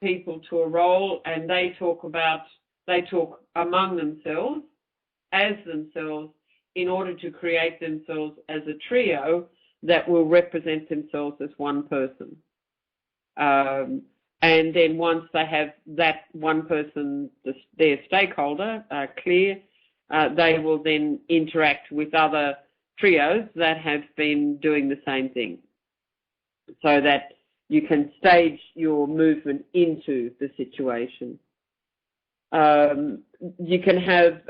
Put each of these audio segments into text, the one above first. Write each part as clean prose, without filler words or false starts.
people to a role, and they talk among themselves, as themselves, in order to create themselves as a trio that will represent themselves as one person. And then once they have that one person, their stakeholder, clear, they will then interact with other trios that have been doing the same thing, so that you can stage your movement into the situation. You can have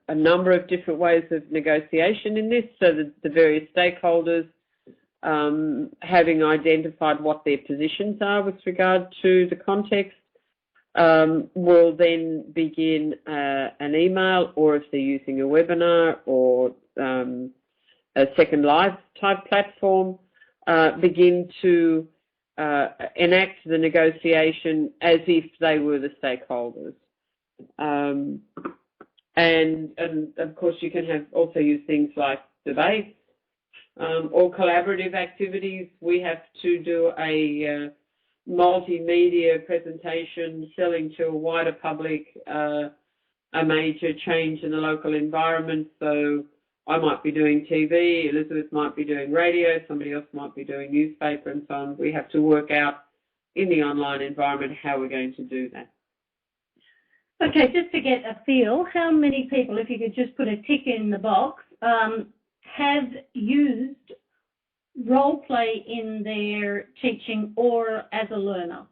a number of different ways of negotiation in this, so that the various stakeholders, having identified what their positions are with regard to the context, will then begin an email, or if they're using a webinar or a Second Life type platform, begin to enact the negotiation as if they were the stakeholders. And of course you can also use things like debates or collaborative activities. We have to do a multimedia presentation selling to a wider public a major change in the local environment. So I might be doing TV, Elyssebeth might be doing radio, somebody else might be doing newspaper and so on. We have to work out in the online environment how we're going to do that. Okay, just to get a feel, how many people, if you could just put a tick in the box, have used role play in their teaching or as a learner?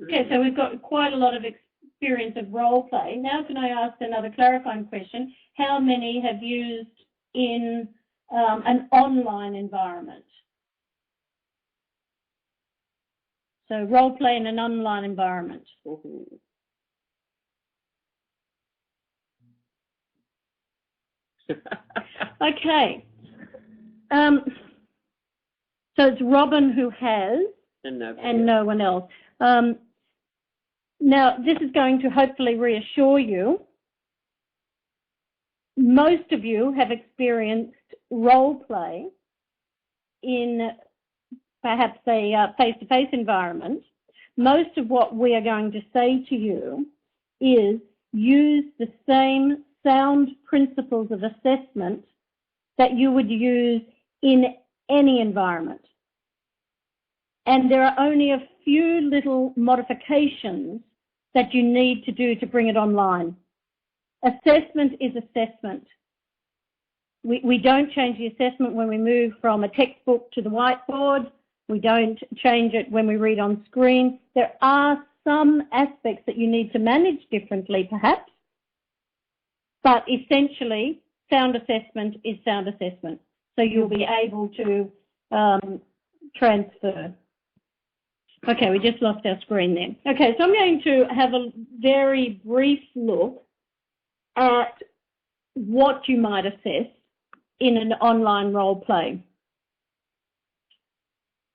Okay, so we've got quite a lot of experience of role play. Now can I ask another clarifying question? How many have used in an online environment? So role play in an online environment. Okay. So it's Robin who has, and no one else. Now, this is going to hopefully reassure you. Most of you have experienced role play in perhaps a face-to-face environment. Most of what we are going to say to you is use the same sound principles of assessment that you would use in any environment. And there are only a few little modifications that you need to do to bring it online. Assessment is assessment. We don't change the assessment when we move from a textbook to the whiteboard. We don't change it when we read on screen. There are some aspects that you need to manage differently, perhaps, but essentially, sound assessment is sound assessment. So you'll be able to transfer. Okay, we just lost our screen there. Okay, so I'm going to have a very brief look at what you might assess in an online role play.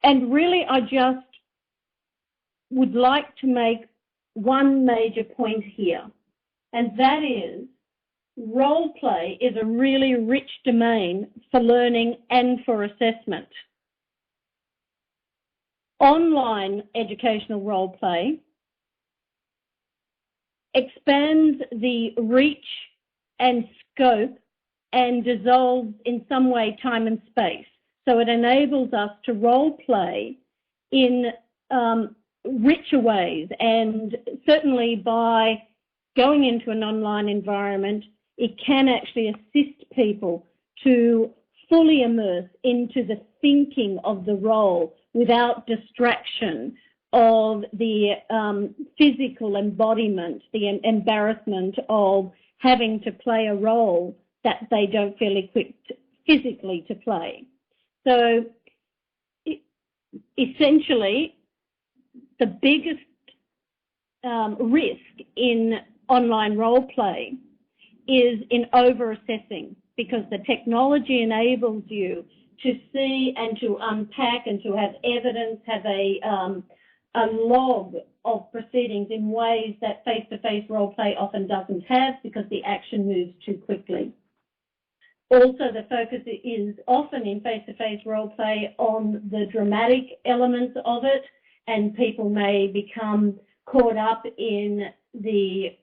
And really, I just would like to make one major point here, and that is role play is a really rich domain for learning and for assessment. Online educational role play expands the reach and scope and dissolves in some way time and space. So it enables us to role play in richer ways, and certainly by going into an online environment, it can actually assist people to fully immerse into the thinking of the role without distraction of the physical embodiment, the embarrassment of having to play a role that they don't feel equipped physically to play. So essentially, the biggest risk in online role play is in over-assessing, because the technology enables you to see and to unpack and to have evidence, have a log of proceedings in ways that face-to-face role play often doesn't have, because the action moves too quickly. Also, the focus is often in face-to-face role play on the dramatic elements of it, and people may become caught up in the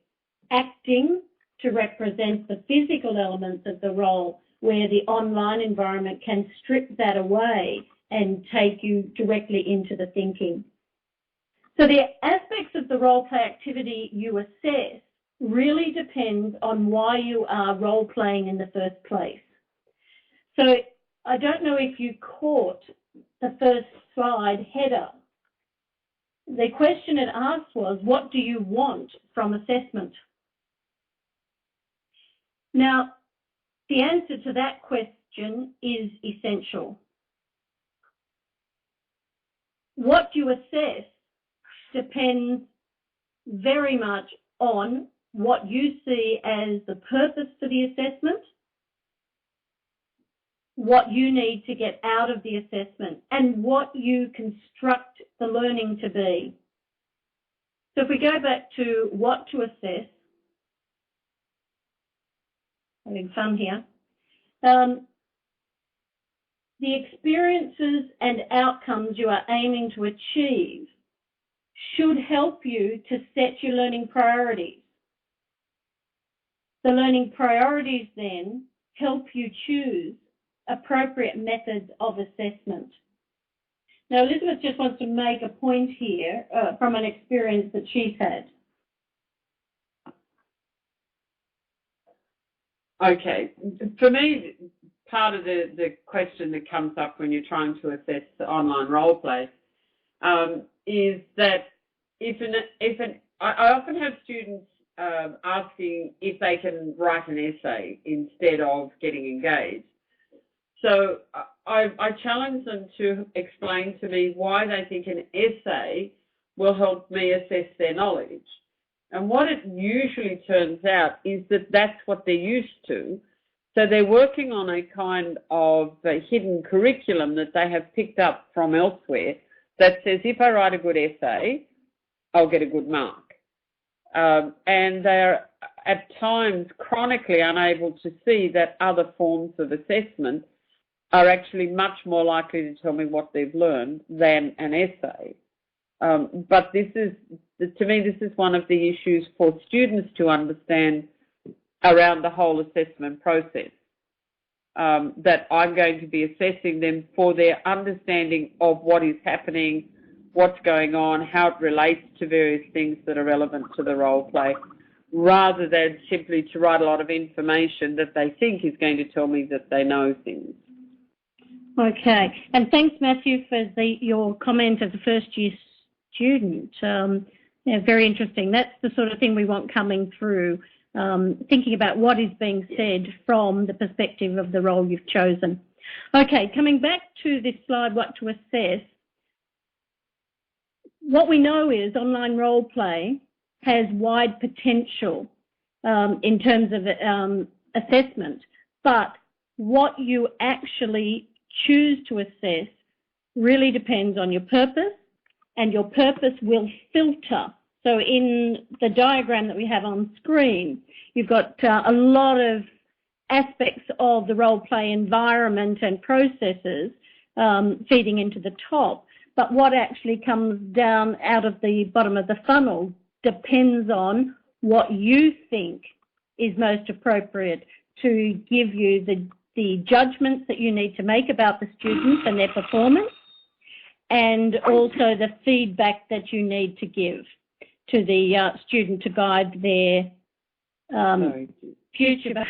acting to represent the physical elements of the role, where the online environment can strip that away and take you directly into the thinking. So the aspects of the role play activity you assess really depends on why you are role playing in the first place. So I don't know if you caught the first slide header. The question it asked was, what do you want from assessment? Now, the answer to that question is essential. What you assess depends very much on what you see as the purpose for the assessment, what you need to get out of the assessment, and what you construct the learning to be. So if we go back to what to assess, having fun here, the experiences and outcomes you are aiming to achieve should help you to set your learning priorities. The learning priorities then help you choose appropriate methods of assessment. Now, Elyssebeth just wants to make a point here from an experience that she's had. Okay. For me, part of the question that comes up when you're trying to assess the online role play is that I often have students asking if they can write an essay instead of getting engaged. So I challenge them to explain to me why they think an essay will help me assess their knowledge. And what it usually turns out is that that's what they're used to. So they're working on a kind of a hidden curriculum that they have picked up from elsewhere that says if I write a good essay, I'll get a good mark. And they're at times chronically unable to see that other forms of assessment are actually much more likely to tell me what they've learned than an essay. But this is, to me, this is one of the issues for students to understand around the whole assessment process, that I'm going to be assessing them for their understanding of what is happening, what's going on, how it relates to various things that are relevant to the role play, rather than simply to write a lot of information that they think is going to tell me that they know things. Okay, and thanks, Matthew, for your comment as a first-year student. Yeah, very interesting. That's the sort of thing we want coming through, thinking about what is being said from the perspective of the role you've chosen. Okay, coming back to this slide, what to assess. What we know is online role play has wide potential in terms of assessment, but what you actually choose to assess really depends on your purpose, and your purpose will filter. So in the diagram that we have on screen, you've got a lot of aspects of the role play environment and processes feeding into the top, but what actually comes down out of the bottom of the funnel depends on what you think is most appropriate to give you the judgments that you need to make about the students and their performance, and also the feedback that you need to give to the student to guide their future.